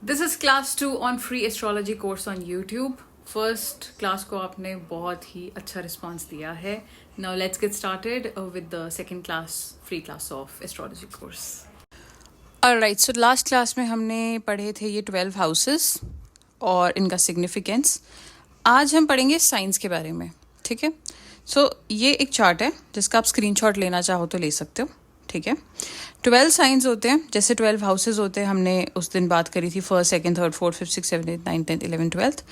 This is class 2 on free astrology course on YouTube. First class को आपने बहुत ही अच्छा रिस्पॉन्स दिया है. Now let's get started with the second class free class of astrology course. Alright, so last class में हमने पढ़े थे ये 12 हाउसेस और इनका सिग्निफिकेंस. आज हम पढ़ेंगे साइंस के बारे में. ठीक है, सो ये एक चार्ट है जिसका आप स्क्रीनशॉट लेना चाहो तो ले सकते हो. ठीक है, 12 साइंस होते हैं, जैसे 12 हाउसेज होते हैं. हमने उस दिन बात करी थी first, second, third, fourth, fifth, six, seven, eight, nine, 10th, 11th, 12th.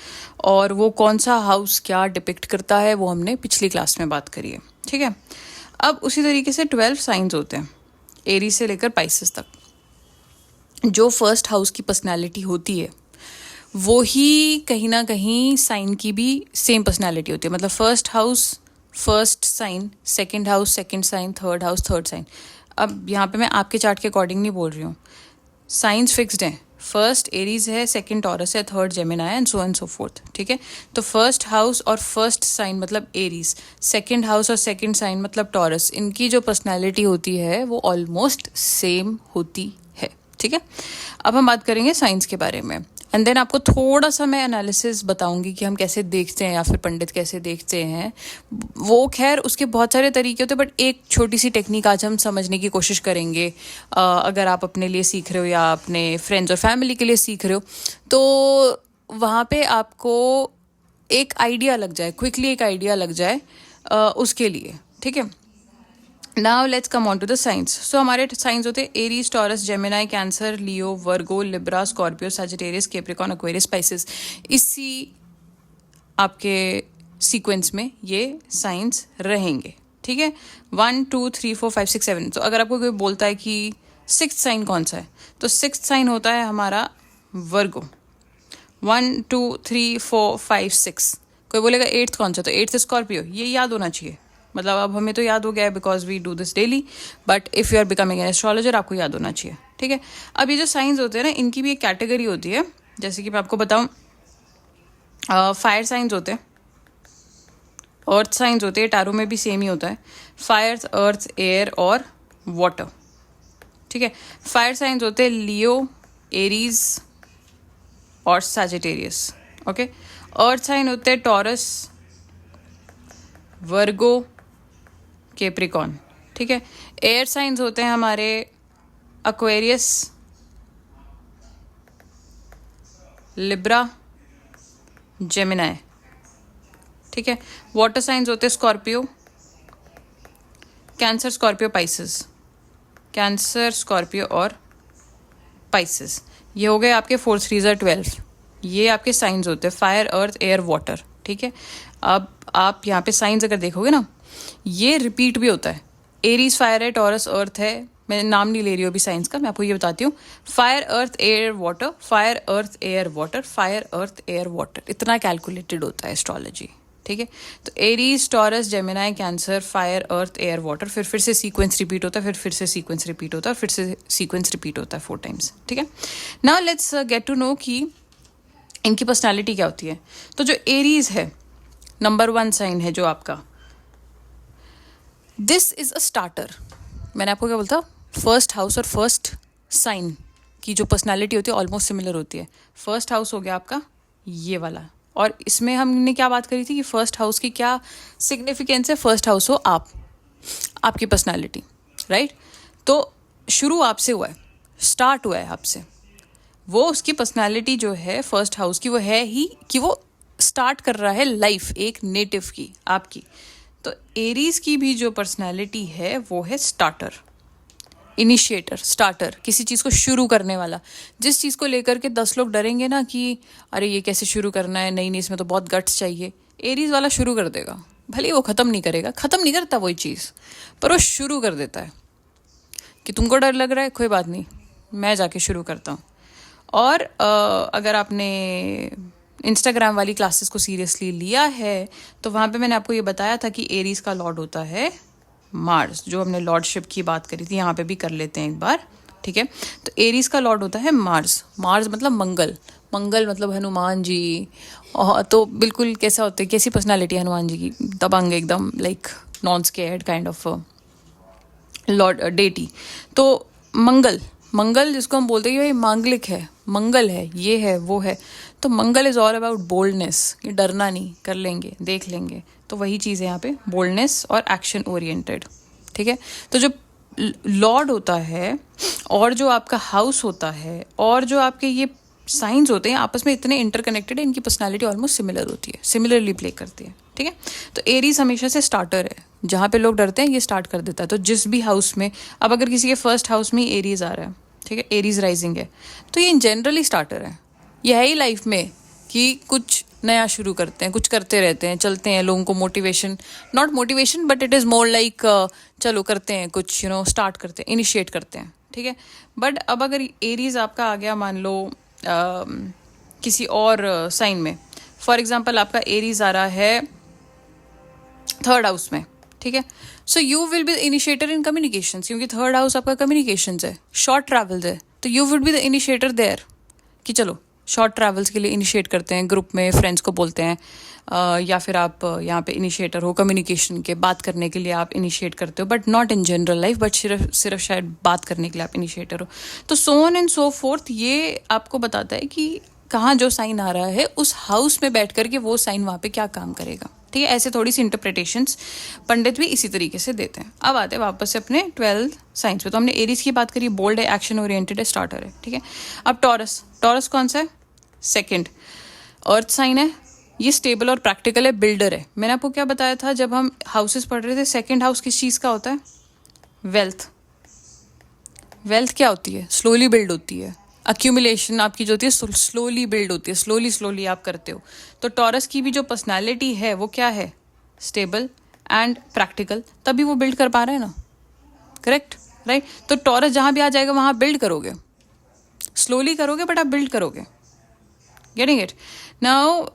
और वो कौन सा हाउस क्या डिपिक्ट करता है वो हमने पिछली क्लास में बात करी है. ठीक है, अब उसी तरीके से 12 साइंस होते हैं, एरीज से लेकर पाइसेस तक. जो फर्स्ट हाउस की पर्सनैलिटी होती है वो ही कहीं ना कहीं साइन की भी सेम पर्सनैलिटी होती है. मतलब first house first sign, second house second sign, third house third sign. अब यहाँ पे मैं आपके चार्ट के अकॉर्डिंग नहीं बोल रही हूँ, साइंस फिक्स्ड हैं. फर्स्ट एरीज है, सेकंड टॉरस है, third Gemini and so and so fourth. ठीक है, तो फर्स्ट हाउस और फर्स्ट साइन मतलब एरीज, सेकंड हाउस और सेकंड साइन मतलब टॉरस, इनकी जो पर्सनैलिटी होती है वो ऑलमोस्ट सेम होती है. ठीक है, अब हम बात करेंगे साइंस के बारे में एंड देन आपको थोड़ा सा मैं एनालिसिस बताऊंगी कि हम कैसे देखते हैं या फिर पंडित कैसे देखते हैं. वो खैर उसके बहुत सारे तरीके होते हैं, बट एक छोटी सी टेक्निक आज हम समझने की कोशिश करेंगे. अगर आप अपने लिए सीख रहे हो या अपने फ्रेंड्स और फैमिली के लिए सीख रहे हो तो वहाँ पे आपको एक आइडिया लग जाए, क्विकली एक आइडिया लग जाए उसके लिए. ठीक है, now let's come on to the signs. So हमारे साइंस होते हैं Aries, Taurus, Gemini, Cancer, Leo, Virgo, Libra, Scorpio, Sagittarius, Capricorn, Aquarius, Pisces. इसी आपके सीक्वेंस में ये साइंस रहेंगे. ठीक है, 1 2 3 4 5 6 7. तो अगर आपको कोई बोलता है कि सिक्स्थ साइन कौन सा है, तो सिक्स्थ साइन होता है हमारा वर्गो. 1 2 3 4 5 6. कोई बोलेगा एट्थ कौन सा, तो एट्थ स्कॉर्पियो. ये याद होना चाहिए. मतलब अब हमें तो याद हो गया है because we do this daily, but if you are becoming an astrologer आपको याद होना चाहिए. ठीक है, अब ये जो साइंस होते हैं ना, इनकी भी एक कैटेगरी होती है. जैसे कि मैं आपको बताऊं, फायर साइंस होते हैं, अर्थ साइंस होते हैं, टैरो में भी सेम ही होता है, फायर, अर्थ, एयर और वाटर. ठीक है, फायर साइंस होते हैं लियो, एरीज और सजिटेरियस. ओके, अर्थ साइन होते हैं टॉरस, वर्गो, कैप्रिकॉर्न. ठीक है, एयर साइंस होते हैं हमारे एक्वेरियस, लिब्रा, जेमिनाई. ठीक है, वाटर साइंस होते हैं Scorpio, cancer, Scorpio, Pisces. Cancer, Scorpio और पाइसेस. ये हो गए आपके 4 3 12. ये आपके साइंस होते हैं फायर, अर्थ, एयर, वाटर. ठीक है, अब आप यहाँ पे साइंस अगर देखोगे ना, ये रिपीट भी होता है. एरीज फायर है, टॉरस अर्थ है. मैं नाम नहीं ले रही हूँ अभी साइंस का, मैं आपको ये बताती हूँ. Fire, earth, air, water, fire, earth, air, water, fire, earth, air, water. इतना कैलकुलेटेड होता है एस्ट्रोलॉजी. ठीक है, तो Aries, Taurus, Gemini, Cancer, fire, earth, air, water. फिर से सीक्वेंस रिपीट होता है, फिर से सीक्वेंस रिपीट होता है, फिर से सीक्वेंस रिपीट होता है 4 times. ठीक है, now let's get to know कि इनकी पर्सनैलिटी क्या होती है. तो जो एरीज है, नंबर 1 साइन है जो आपका, दिस इज अ स्टार्टर. मैंने आपको क्या बोलता, फर्स्ट हाउस और फर्स्ट साइन की जो पर्सनालिटी होती है ऑलमोस्ट सिमिलर होती है. फर्स्ट हाउस हो गया आपका ये वाला, और इसमें हमने क्या बात करी थी कि फर्स्ट हाउस की क्या सिग्निफिकेंस है. फर्स्ट हाउस हो आप, आपकी पर्सनालिटी, राइट. तो शुरू आपसे हुआ है, स्टार्ट हुआ है आपसे. वो उसकी पर्सनालिटी जो है फर्स्ट हाउस की, वो है ही कि वो स्टार्ट कर रहा है लाइफ एक नेटिव की, आपकी. तो एरीज की भी जो पर्सनालिटी है वो है स्टार्टर, इनिशिएटर, स्टार्टर, किसी चीज़ को शुरू करने वाला. जिस चीज़ को लेकर के 10 लोग डरेंगे ना कि अरे ये कैसे शुरू करना है, नहीं इसमें तो बहुत गट्स चाहिए, एरीज वाला शुरू कर देगा. भले वो ख़त्म नहीं करेगा, ख़त्म नहीं करता वही चीज़, पर वो शुरू कर देता है. कि तुमको डर लग रहा है, कोई बात नहीं, मैं जाके शुरू करता हूँ. और अगर आपने इंस्टाग्राम वाली क्लासेस को सीरियसली लिया है तो वहाँ पे मैंने आपको ये बताया था कि एरीज का लॉर्ड होता है मार्स. जो हमने लॉर्डशिप की बात करी थी, यहाँ पे भी कर लेते हैं एक बार. ठीक है, तो एरीज का लॉर्ड होता है मार्स. मार्स मतलब मंगल, मंगल मतलब हनुमान जी. तो बिल्कुल कैसा होता है, कैसी पर्सनालिटी है हनुमान जी की, दबंग एकदम, like non scared kind of Lord deity. तो मंगल, मंगल जिसको हम बोलते हैं ये मांगलिक है, मंगल है, ये है, वो है, तो मंगल इज ऑल अबाउट बोल्डनेस, ये डरना नहीं, कर लेंगे, देख लेंगे, तो वही चीज़ है यहाँ पे, बोल्डनेस और एक्शन ओरिएंटेड, ठीक है। तो जो लॉर्ड होता है और जो आपका हाउस होता है और जो आपके ये साइंस होते हैं आपस में इतने इंटरकनेक्टेड है, इनकी पर्सनालिटी ऑलमोस्ट सिमिलर होती है, सिमिलरली प्ले करती है, ठीक है। तो एरीज हमेशा से स्टार्टर है, जहाँ पे लोग डरते हैं ये स्टार्ट कर देता है। तो जिस भी हाउस में, अब अगर किसी के फर्स्ट हाउस में एरीज आ रहा है, ठीक है, एरीज राइजिंग है, तो ये इन जनरली स्टार्टर है। यह है ही लाइफ में कि कुछ नया शुरू करते हैं, कुछ करते रहते हैं, चलते हैं, लोगों को motivation, not motivation but it is more like चलो करते हैं कुछ, स्टार्ट करते हैं, इनिशिएट करते हैं, ठीक है। बट अब अगर एरीज आपका आ गया मान लो किसी और साइन में, फॉर एग्जाम्पल आपका एरीज आ रहा है थर्ड हाउस में, ठीक है, so you will be the initiator in communications, क्योंकि थर्ड हाउस आपका कम्युनिकेशंस है, शॉर्ट ट्रैवल्स है, तो you will be the initiator there कि चलो शॉर्ट ट्रैवल्स के लिए इनिशिएट करते हैं, ग्रुप में फ्रेंड्स को बोलते हैं, या फिर आप यहाँ पे इनिशिएटर हो कम्युनिकेशन के, बात करने के लिए आप इनिशिएट करते हो, but not in general life, but सिर्फ शायद बात करने के लिए आप इनिशिएटर हो। तो so on and so fourth, ये आपको बताता है कि कहाँ जो साइन आ रहा है उस हाउस में बैठ करके वो साइन वहाँ पे क्या काम करेगा, ठीक है। ऐसे थोड़ी सी इंटरप्रिटेशंस पंडित भी इसी तरीके से देते हैं। अब आते हैं वापस से अपने 12 साइंस पे। तो हमने एरीज की बात करी, बोल्ड है, एक्शन ओरिएंटेड है, स्टार्टर है, ठीक है। अब टॉरस, टॉरस कौन सा है? सेकंड, अर्थ साइन है, ये स्टेबल और प्रैक्टिकल है, बिल्डर है। मैंने आपको क्या बताया था जब हम हाउसेस पढ़ रहे थे, सेकंड हाउस किस चीज़ का होता है? वेल्थ। वेल्थ क्या होती है? स्लोली बिल्ड होती है, अक्यूमुलेशन आपकी जो होती है स्लोली बिल्ड होती है, स्लोली आप करते हो। तो टॉरस की भी जो पर्सनालिटी है वो क्या है? स्टेबल एंड प्रैक्टिकल, तभी वो बिल्ड कर पा रहे हैं ना, करेक्ट, राइट। तो टॉरस जहाँ भी आ जाएगा वहाँ बिल्ड करोगे, स्लोली करोगे बट आप बिल्ड करोगे, गेटिंग इट नाउ।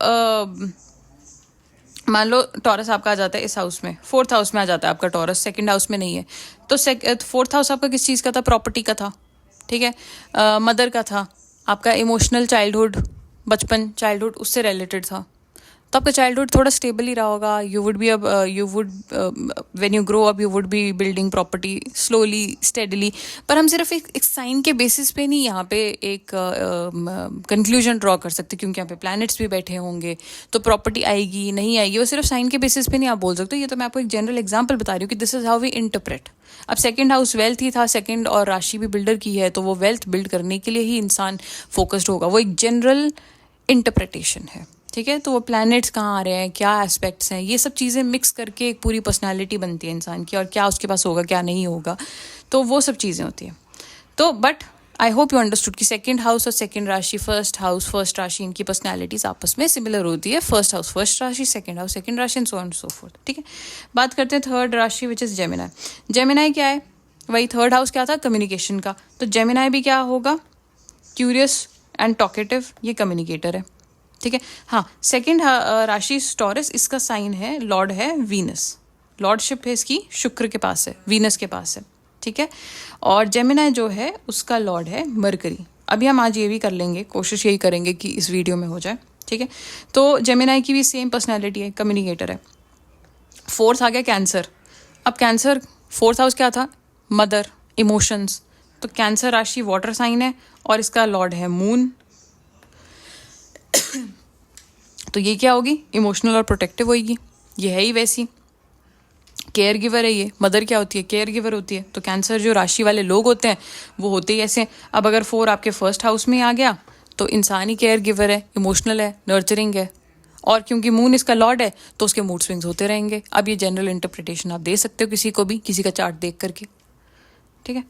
मान लो टॉरस आपका आ जाता है इस हाउस में, फोर्थ हाउस में आ जाता है आपका टॉरस, सेकंड हाउस में नहीं है, तो फोर्थ हाउस आपका किस चीज़ का था? प्रॉपर्टी का था, ठीक है, मदर का था, आपका इमोशनल चाइल्डहुड, बचपन चाइल्डहुड उससे रिलेटेड था। तो आपका चाइल्डहुड थोड़ा स्टेबल ही रहा होगा, you would when you grow up you would be building property slowly steadily. पर हम सिर्फ एक साइन के बेसिस पे नहीं यहाँ पे एक कंक्लूजन ड्रॉ कर सकते, क्योंकि यहाँ पे प्लैनेट्स भी बैठे होंगे, तो प्रॉपर्टी आएगी नहीं आएगी वो सिर्फ साइन के बेसिस पे नहीं आप बोल सकते। ये तो मैं आपको एक जनरल एग्जाम्पल बता रही हूँ कि this is how we interpret. अब सेकंड हाउस वेल्थ ही था, सेकंड और राशि भी बिल्डर की है, तो वो वेल्थ बिल्ड करने के लिए ही इंसान फोकस्ड होगा, वो एक जनरल इंटरप्रिटेशन है, ठीक है। तो वो प्लैनेट्स कहाँ आ रहे हैं, क्या एस्पेक्ट्स हैं, ये सब चीज़ें मिक्स करके एक पूरी पर्सनालिटी बनती है इंसान की, और क्या उसके पास होगा क्या नहीं होगा, तो वो सब चीज़ें होती हैं। तो but I hope you understood कि सेकंड हाउस और सेकंड राशि, फर्स्ट हाउस फर्स्ट राशि, इनकी पर्सनालिटीज आपस में सिमिलर होती है। फर्स्ट हाउस फर्स्ट राशि, सेकंड हाउस सेकंड राशि, and so on so fourth, ठीक है। बात करते हैं थर्ड राशि विच इज जेमिनाई। जेमिनाई क्या है? वही थर्ड हाउस क्या था? कम्युनिकेशन का। तो जेमिनाई भी क्या होगा? क्यूरियस एंड टॉकेटिव, ये कम्युनिकेटर है, ठीक है। हाँ, सेकंड राशि टॉरस, इसका साइन है, लॉर्ड है वीनस, लॉर्डशिप है इसकी शुक्र के पास है, वीनस के पास है, ठीक है। और जेमिनाई जो है उसका लॉर्ड है मरकरी। अभी हम आज ये भी कर लेंगे, कोशिश यही करेंगे कि इस वीडियो में हो जाए, ठीक है। तो जेमिनाई की भी सेम पर्सनैलिटी है, कम्युनिकेटर है। फोर्थ आ गया कैंसर। अब कैंसर फोर्थ हाउस क्या था? Mother, emotions. तो कैंसर राशि वाटर साइन है और इसका लॉर्ड है मून। तो ये क्या होगी? इमोशनल और प्रोटेक्टिव होगी, ये है ही वैसी, केयर गिवर है ये। मदर क्या होती है? केयर गिवर होती है। तो कैंसर जो राशि वाले लोग होते हैं वो होते ही ऐसे। अब अगर 4 आपके फर्स्ट हाउस में आ गया तो इंसान ही केयर गिवर है, इमोशनल है, नर्चरिंग है, और क्योंकि मून इसका लॉर्ड है तो उसके मूड स्विंग्स होते रहेंगे। अब ये जनरल इंटरप्रिटेशन आप दे सकते हो किसी को भी, किसी का चार्ट देख करके, ठीक है।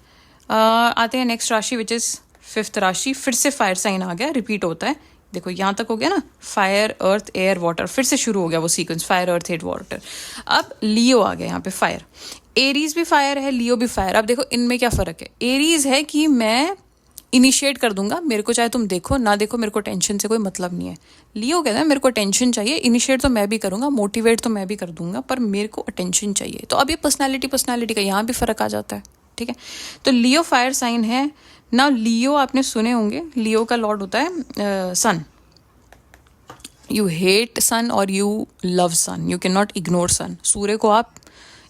आते हैं नेक्स्ट राशि विच इज फिफ्थ राशि। फिर से फायर साइन आ गया, रिपीट होता है। देखो यहाँ तक हो गया ना, फायर अर्थ एयर वाटर, फिर से शुरू हो गया वो sequence, fire earth air water. अब लियो आ गया यहाँ पे, फायर। एरीज भी फायर है, लियो भी फायर। अब देखो इनमें क्या फर्क है? एरीज है कि मैं इनिशिएट कर दूंगा, मेरे को चाहे तुम देखो ना देखो, मेरे को टेंशन से कोई मतलब नहीं है। लियो कहता है मेरे को टेंशन चाहिए, इनिशिएट तो मैं भी करूंगा, मोटिवेट तो मैं भी कर दूंगा, पर मेरे को अटेंशन चाहिए। तो अब ये पर्सनैलिटी का यहाँ भी फर्क आ जाता है, ठीक है। तो लियो फायर साइन है ना। लियो आपने सुने होंगे, लियो का लॉर्ड होता है सन। यू हेट सन और you love sun, you can not ignore sun. सूर्य को आप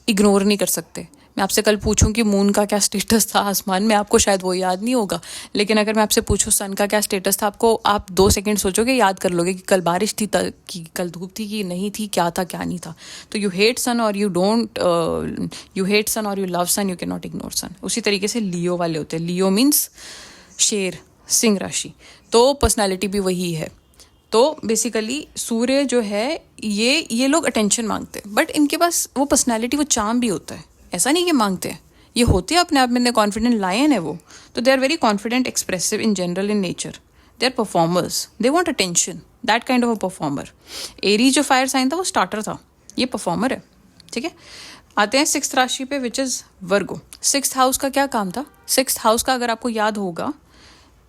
इग्नोर नहीं कर सकते, मैं आपसे कल पूछूं कि मून का क्या स्टेटस था आसमान में, आपको शायद वो याद नहीं होगा, लेकिन अगर मैं आपसे पूछूं सन का क्या स्टेटस था, आपको आप 2 सेकंड सोचोगे, याद कर लोगे कि कल बारिश थी कि कल धूप थी कि नहीं थी, क्या था क्या नहीं था. तो यू हेट सन और यू हेट सन और you love sun, you can not ignore sun. उसी तरीके से लियो वाले होते हैं. लियो मीन्स शेर, सिंह राशि. तो पर्सनैलिटी भी वही है. तो बेसिकली सूर्य जो है ये लोग अटेंशन मांगते हैं, बट इनके पास वो पर्सनैलिटी, वो चार्म भी होता है. ऐसा नहीं कि मांगते हैं, ये होते हैं अपने आप में. कॉन्फिडेंट लायन है वो. तो they are very confident, expressive in general in nature. They are performers, they want attention, that kind of a performer. Aries जो फायर साइन था वो स्टार्टर था, ये परफॉर्मर है. ठीक है, आते हैं 6th राशि पे, which is Virgo. 6th house का क्या काम था? 6th हाउस का अगर आपको याद होगा,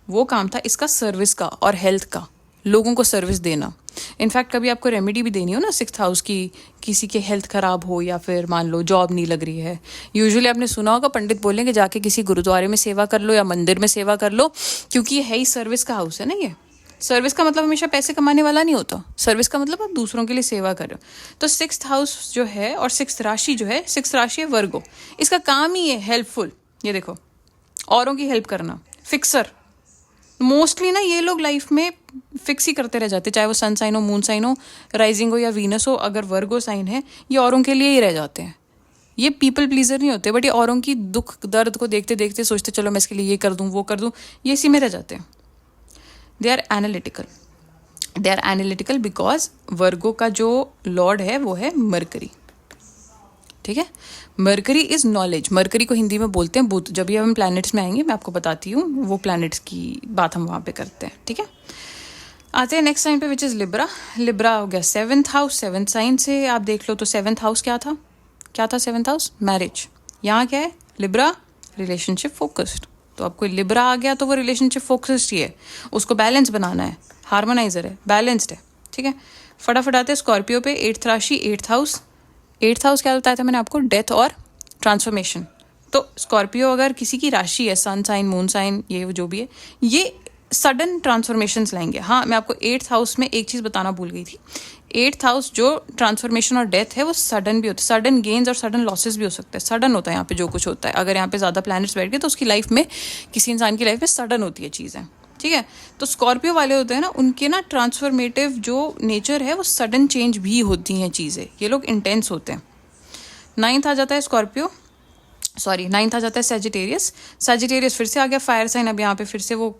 वो काम था इसका सर्विस का और हेल्थ का, लोगों को सर्विस देना. इनफैक्ट कभी आपको रेमेडी भी देनी हो ना 6th हाउस की, किसी के हेल्थ खराब हो या फिर मान लो जॉब नहीं लग रही है, यूजुअली आपने सुना होगा पंडित बोलेंगे जाके किसी गुरुद्वारे में सेवा कर लो या मंदिर में सेवा कर लो, क्योंकि ये है ही सर्विस का हाउस है ना. ये सर्विस का मतलब हमेशा पैसे कमाने वाला नहीं होता. सर्विस का मतलब आप दूसरों के लिए सेवा कर रहे हो. तो 6th हाउस जो है और 6th राशि जो है, 6th राशि है वर्गो. इसका काम ही है हेल्पफुल. ये देखो, औरों की हेल्प करना, फिक्सर. मोस्टली ना ये लोग लाइफ में फिक्स ही करते रह जाते, चाहे वो सन साइन हो, मून साइन हो, राइजिंग हो या वीनस हो. अगर वर्गो साइन है, ये औरों के लिए ही रह जाते हैं. ये पीपल प्लीजर नहीं होते, बट ये औरों की दुख दर्द को देखते देखते सोचते चलो मैं इसके लिए ये कर दूं वो कर दूं, ये इसी में रह जाते हैं. They are analytical. They are analytical because Virgo का जो लॉर्ड है वो है मरकरी. ठीक है, मरकरी इज नॉलेज. मरकरी को हिंदी में बोलते हैं बुध. जब भी हम प्लैनेट्स में आएंगे मैं आपको बताती हूँ, वो प्लैनेट्स की बात हम वहाँ पे करते हैं. ठीक है, आते हैं नेक्स्ट साइन पे, विच इज लिब्रा. लिब्रा हो गया 7th हाउस. 7th साइन से आप देख लो तो 7th हाउस क्या था? 7th house marriage. यहाँ क्या है? Libra relationship focused. तो आपको लिब्रा आ गया तो वो रिलेशनशिप फोकस्ड ही है, उसको बैलेंस बनाना है, हार्मोनाइजर है, बैलेंस्ड है. ठीक है, फटाफट आते हैं स्कॉर्पियो पे. 8th राशि, 8th हाउस. 8th हाउस क्या बताया था मैंने आपको? डेथ और ट्रांसफॉर्मेशन. तो स्कॉर्पियो अगर किसी की राशि है, सन साइन, मून साइन, ये जो भी है, ये सडन ट्रांसफॉर्मेशंस लाएंगे. हाँ, मैं आपको 8th हाउस में एक चीज़ बताना भूल गई थी. 8th हाउस जो ट्रांसफॉर्मेशन और डेथ है वो सडन भी होता है. सडन गेन्स और सडन लॉसेस भी हो सकते हैं. सडन होता है यहाँ पे जो कुछ होता है. अगर यहाँ पे ज़्यादा प्लैनेट्स बैठ गए तो उसकी लाइफ में, किसी इंसान की लाइफ में सडन होती है चीज़ें. ठीक है, तो स्कॉर्पियो वाले होते हैं ना, उनके ना ट्रांसफॉर्मेटिव जो नेचर है वो सडन चेंज भी होती हैं चीज़ें. ये लोग इंटेंस होते हैं. 9th आ जाता है स्कॉर्पियो, सॉरी 9th आ जाता है सैजिटेरियस. सैजिटेरियस फिर से आ गया फायर साइन. अब यहाँ पे फिर से वो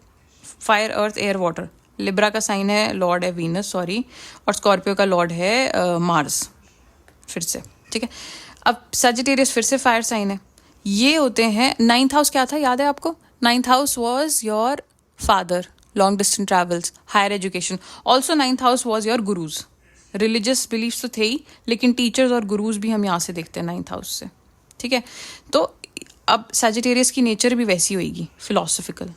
fire, earth, air, water. Libra का साइन है, लॉर्ड है वीनस, सॉरी, और स्कॉर्पियो का लॉर्ड है मार्स फिर से. ठीक है, अब सैजिटेरियस फिर से फायर साइन है. ये होते हैं. 9th हाउस क्या था, याद है आपको? 9th house was your father, long distance travels, higher education. Also 9th house was your gurus. Religious beliefs तो थे ही, लेकिन टीचर्स और गुरुज भी हम यहाँ से देखते हैं 9th हाउस से. ठीक है, तो अब सैजिटेरियस की नेचर भी वैसी होगी, फिलोसफिकल,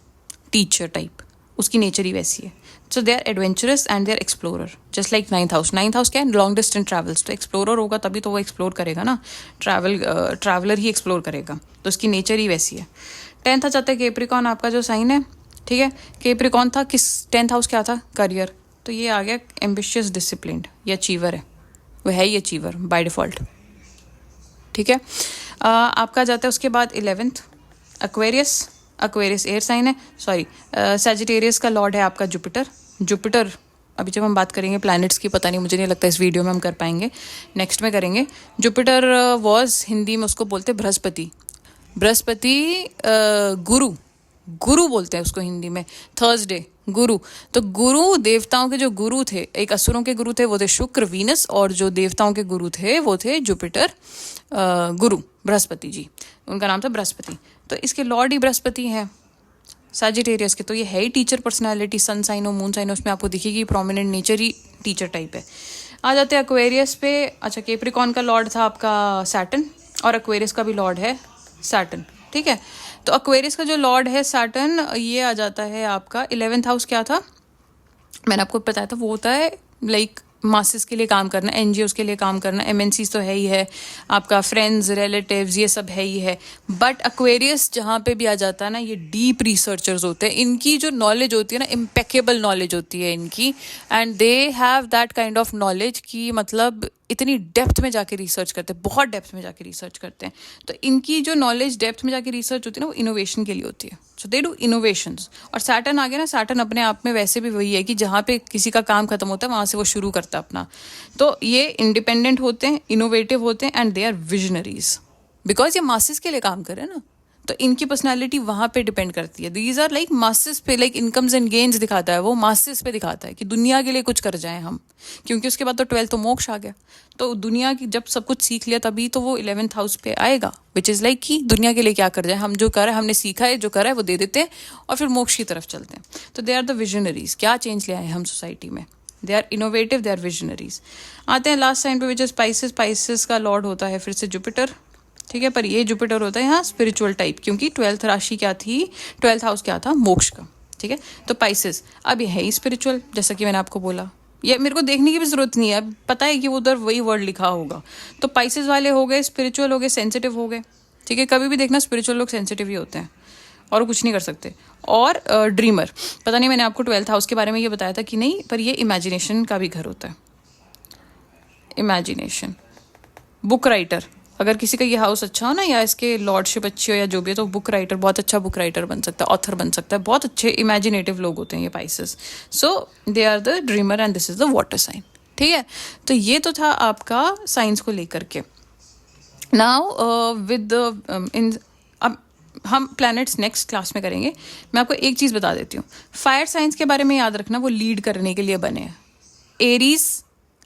टीचर टाइप, उसकी नेचर ही वैसी है. So they are adventurous and they are explorer, just like 9th house. 9th house क्या है? Long distance travels. तो एक्सप्लोरर होगा तभी तो वो एक्सप्लोर करेगा ना, ट्रैवलर ही एक्सप्लोर करेगा, तो उसकी नेचर ही वैसी है. 10th आ जाता है केप्रिकॉन, आपका जो साइन है. ठीक है, केप्रिकॉन था किस, 10th हाउस क्या था? करियर. तो ये आ गया एम्बिशियस, डिसिप्लिन्ड, ये अचीवर है, वो है ही अचीवर बाय डिफॉल्ट. ठीक है, आपका जाता है उसके बाद 11th Aquarius. Aquarius air sign है, सॉरी. सैजिटेरियस का लॉर्ड है आपका जुपिटर. जुपिटर अभी जब हम बात करेंगे प्लैनेट्स की, पता नहीं, मुझे नहीं लगता इस वीडियो में हम कर पाएंगे, नेक्स्ट में करेंगे. जुपिटर वॉज, हिंदी में उसको बोलते बृहस्पति. बृहस्पति गुरु, गुरु बोलते हैं उसको हिंदी में. थर्सडे, गुरु. तो गुरु, देवताओं के जो गुरु थे, एक असुरों के गुरु थे वो थे शुक्र, वीनस, और जो देवताओं के गुरु थे वो थे जुपिटर, गुरु, बृहस्पति जी, उनका नाम था बृहस्पति. तो इसके लॉर्ड ही बृहस्पति हैं सैजिटेरियस के. तो ये है ही टीचर पर्सनालिटी. सन साइन हो, मून साइन हो, उसमें आपको दिखेगी प्रोमिनेंट नेचर ही टीचर टाइप है. आ जाते हैं एक्वेरियस पे. अच्छा, केप्रिकॉन का लॉर्ड था आपका सैटर्न, और एक्वेरियस का भी लॉर्ड है सैटर्न. ठीक है, तो एक्वेरियस का जो लॉर्ड है सैटर्न, ये आ जाता है आपका 11th हाउस. क्या था मैंने आपको बताया था, वो होता है लाइक मासेस के लिए काम करना, एनजीओस के लिए काम करना. एमएनसीज तो है ही है, आपका फ्रेंड्स, रिलेटिव्स, ये सब है ही है. बट एक्वेरियस जहाँ पे भी आ जाता है ना, ये डीप रिसर्चर्स होते हैं. इनकी जो नॉलेज होती है ना, इम्पेकेबल नॉलेज होती है इनकी, and they have that kind of knowledge कि मतलब इतनी डेप्थ में जाके रिसर्च करते हैं, बहुत डेप्थ में जाके रिसर्च करते हैं। तो इनकी जो नॉलेज डेप्थ में जाके रिसर्च होती है ना, वो इनोवेशन के लिए होती है। So they do innovations. और सैटर्न आ गया ना, सैटर्न अपने आप में वैसे भी वही है कि जहाँ पे किसी का काम खत्म होता है वहाँ से वो शुरू करता है अपना। तो ये इंडिपेंडेंट होते हैं, इनोवेटिव होते हैं, and they are visionaries, because ये मासेस के लिए काम करे ना। तो इनकी पर्सनालिटी वहाँ पे डिपेंड करती है। दीज आर लाइक मासेस पे, लाइक इनकम्स एंड गेन्स दिखाता है वो, मासेस पे दिखाता है कि दुनिया के लिए कुछ कर जाएं हम। क्योंकि उसके बाद तो 12th तो मोक्ष आ गया, तो दुनिया की जब सब कुछ सीख लिया तभी तो वो 11th हाउस पे आएगा, विच इज़ लाइक कि दुनिया के लिए क्या कर जाए हम। जो करा है हमने सीखा है, जो करा है वो दे देते हैं और फिर मोक्ष की तरफ चलते हैं। तो दे आर द विजनरीज। क्या चेंज ले आए हम सोसाइटी में? They are innovative, they are visionaries. आते हैं लास्ट साइन पे, विच इज स्पाइसेस। स्पाइसेस का लॉर्ड होता है फिर से जुपिटर, ठीक है। पर ये जुपिटर होता है यहाँ स्पिरिचुअल टाइप, क्योंकि 12th राशि क्या थी, 12th हाउस क्या था, मोक्ष का, ठीक है। तो पाइसेस अब ये है ही स्पिरिचुअल, जैसा कि मैंने आपको बोला। ये मेरे को देखने की भी जरूरत नहीं है, अब पता है कि वो उधर वही वर्ड लिखा होगा। तो पाइसेस वाले हो गए स्पिरिचुअल, हो गए सेंसिटिव, हो गए, ठीक है। कभी भी देखना स्पिरिचुअल लोग सेंसिटिव ही होते हैं और कुछ नहीं कर सकते। और ड्रीमर, पता नहीं मैंने आपको 12th हाउस के बारे में ये बताया था कि नहीं, पर ये इमेजिनेशन का भी घर होता है। इमेजिनेशन। बुक राइटर, अगर किसी का ये हाउस अच्छा हो ना, या इसके लॉर्डशिप अच्छी हो या जो भी है, तो बुक राइटर, बहुत अच्छा बुक राइटर बन सकता है, ऑथर बन सकता है। बहुत अच्छे इमेजिनेटिव लोग होते हैं ये Pisces. So they are the dreamer and this is the water sign, ठीक है। तो ये तो था आपका साइंस को लेकर के। नाउ विद इन, अब हम प्लैनेट्स नेक्स्ट क्लास में करेंगे। मैं आपको एक चीज़ बता देती हूँ, फायर साइंस के बारे में याद रखना, वो लीड करने के लिए बने हैं। एरीज,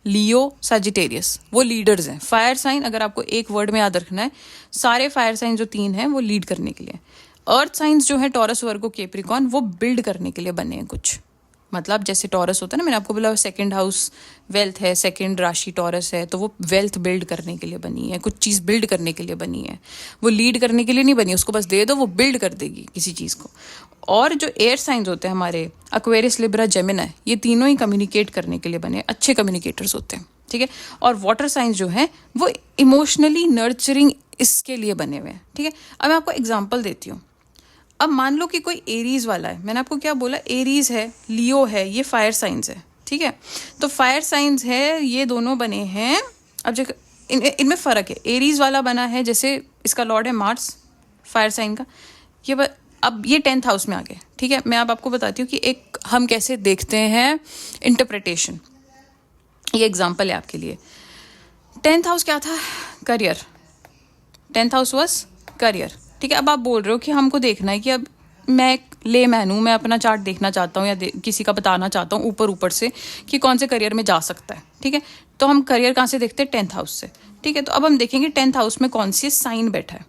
लियो, सजिटेरियस, वो लीडर्स हैं। फायर साइन अगर आपको एक वर्ड में याद रखना है, सारे फायर साइन जो 3 हैं वो लीड करने के लिए। अर्थ साइंस जो है टॉरस, वर्गो, कैप्रिकॉर्न, वो बिल्ड करने के लिए बने हैं कुछ। मतलब जैसे टॉरस होता है ना, मैंने आपको बोला 2nd हाउस वेल्थ है, 2nd राशि टॉरस है, तो वो वेल्थ बिल्ड करने के लिए बनी है, कुछ चीज़ बिल्ड करने के लिए बनी है। वो लीड करने के लिए नहीं बनी, उसको बस दे दो, वो बिल्ड कर देगी किसी चीज़ को। और जो एयर साइंस होते हैं हमारे, एक्वेरियस, लिब्रा, जेमिनी, ये तीनों ही कम्युनिकेट करने के लिए बने, अच्छे कम्युनिकेटर्स होते हैं, ठीक है। और वाटर साइंस जो है वो इमोशनली नर्चरिंग, इसके लिए बने हुए हैं, ठीक है। अब मैं आपको एग्जाम्पल देती हूँ। अब मान लो कि कोई एरीज वाला है, मैंने आपको क्या बोला, एरीज है, लियो है, ये फायर साइंस है, ठीक है। तो फायर साइंस है, ये दोनों बने हैं। अब जो इनमें फ़र्क है, एरीज वाला बना है, जैसे इसका लॉर्ड है मार्स, फायर साइन का। ये अब ये 10th हाउस में आ गए, ठीक है। मैं अब आपको बताती हूँ कि एक हम कैसे देखते हैं इंटरप्रिटेशन। ये एग्जाम्पल है आपके लिए। 10th हाउस क्या था, career. 10th house was career, ठीक है। अब आप बोल रहे हो कि हमको देखना है कि अब मैं लेमैन हूँ, मैं अपना चार्ट देखना चाहता हूँ या किसी का बताना चाहता हूँ ऊपर से कि कौन से करियर में जा सकता है, ठीक है। तो हम करियर कहाँ से देखते हैं, 10th हाउस से, ठीक है। तो अब हम देखेंगे 10th हाउस में कौन सी साइन बैठा है,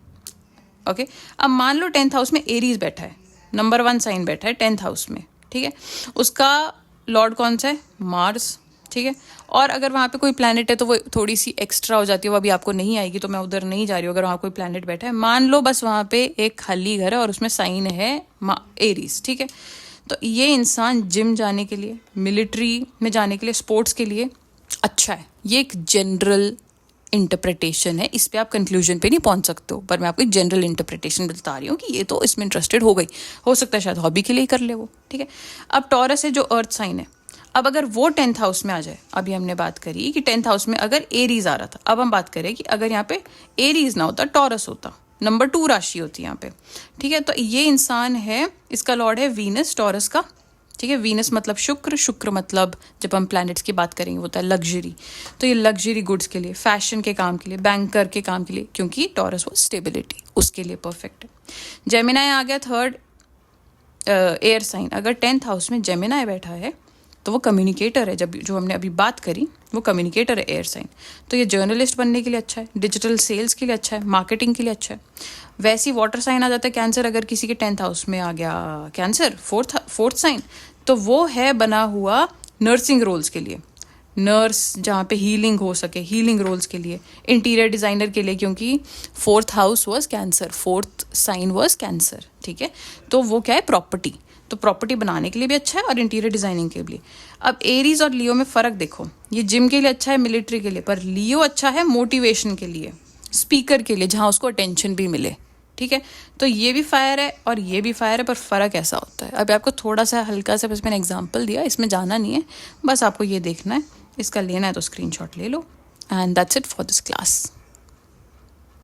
ओके। अब मान लो 10th हाउस में एरीज बैठा है, नंबर 1 साइन बैठा है 10th हाउस में, ठीक है। उसका लॉर्ड कौन सा है, मार्स, ठीक है। और अगर वहाँ पे कोई प्लैनेट है तो वो थोड़ी सी एक्स्ट्रा हो जाती है, वो अभी आपको नहीं आएगी, तो मैं उधर नहीं जा रही हूँ। अगर वहाँ कोई प्लैनेट बैठा है, मान लो बस वहाँ पे एक खाली घर है और उसमें साइन है एरीज, ठीक है। तो ये इंसान जिम जाने के लिए, मिलिट्री में जाने के लिए, स्पोर्ट्स के लिए अच्छा है। ये एक जनरल इंटरप्रिटेशन है, इस पे आप कंक्लूजन पे नहीं पहुंच सकते हो, पर मैं आपको एक जनरल इंटरप्रिटेशन बता रही हूँ कि ये तो इसमें इंटरेस्टेड हो गई, हो सकता है शायद हॉबी के लिए ही कर ले वो, ठीक है। अब टॉरस है जो अर्थ साइन है, अब अगर वो 10th हाउस में आ जाए, अभी हमने बात करी कि 10th हाउस में अगर एरीज आ रहा था, अब हम बात करें कि अगर यहाँ पे एरीज ना होता, टॉरस होता, नंबर 2 राशि होती यहाँ पे, ठीक है। तो ये इंसान है, इसका लॉर्ड है वीनस, टॉरस का, ठीक है। वीनस मतलब शुक्र, शुक्र मतलब जब हम प्लैनेट्स की बात करेंगे होता है लग्जरी। तो ये लग्जरी गुड्स के लिए, फैशन के काम के लिए, बैंकर के काम के लिए, क्योंकि टॉरस वो स्टेबिलिटी, उसके लिए परफेक्ट है। जेमिनी आ गया 3rd एयर साइन। अगर 10th हाउस में जेमिनी बैठा है तो वो कम्युनिकेटर है, जब जो हमने अभी बात करी वो कम्युनिकेटर है एयर साइन। तो ये जर्नलिस्ट बनने के लिए अच्छा है, डिजिटल सेल्स के लिए अच्छा है, मार्केटिंग के लिए अच्छा है। वैसी वाटर साइन आ जाता है कैंसर, अगर किसी के 10th हाउस में आ गया कैंसर, 4th साइन, तो वो है बना हुआ नर्सिंग रोल्स के लिए, नर्स जहाँ पे हीलिंग हो सके, हीलिंग रोल्स के लिए, इंटीरियर डिज़ाइनर के लिए, क्योंकि 4th house was Cancer, 4th sign was Cancer, ठीक है। तो वो क्या है, प्रॉपर्टी, तो प्रॉपर्टी बनाने के लिए भी अच्छा है और इंटीरियर डिज़ाइनिंग के लिए। अब एरीज और लियो में फ़र्क देखो, ये जिम के लिए अच्छा है, मिलिट्री के लिए, पर लियो अच्छा है मोटिवेशन के लिए, स्पीकर के लिए, जहाँ उसको अटेंशन भी मिले, ठीक है। तो ये भी फायर है और ये भी फायर है, पर फ़र्क ऐसा होता है। अभी आपको थोड़ा सा हल्का सा बस मैंने एग्जाम्पल दिया, इसमें जाना नहीं है, बस आपको ये देखना है, इसका लेना है तो स्क्रीनशॉट ले लो, And that's it for this class.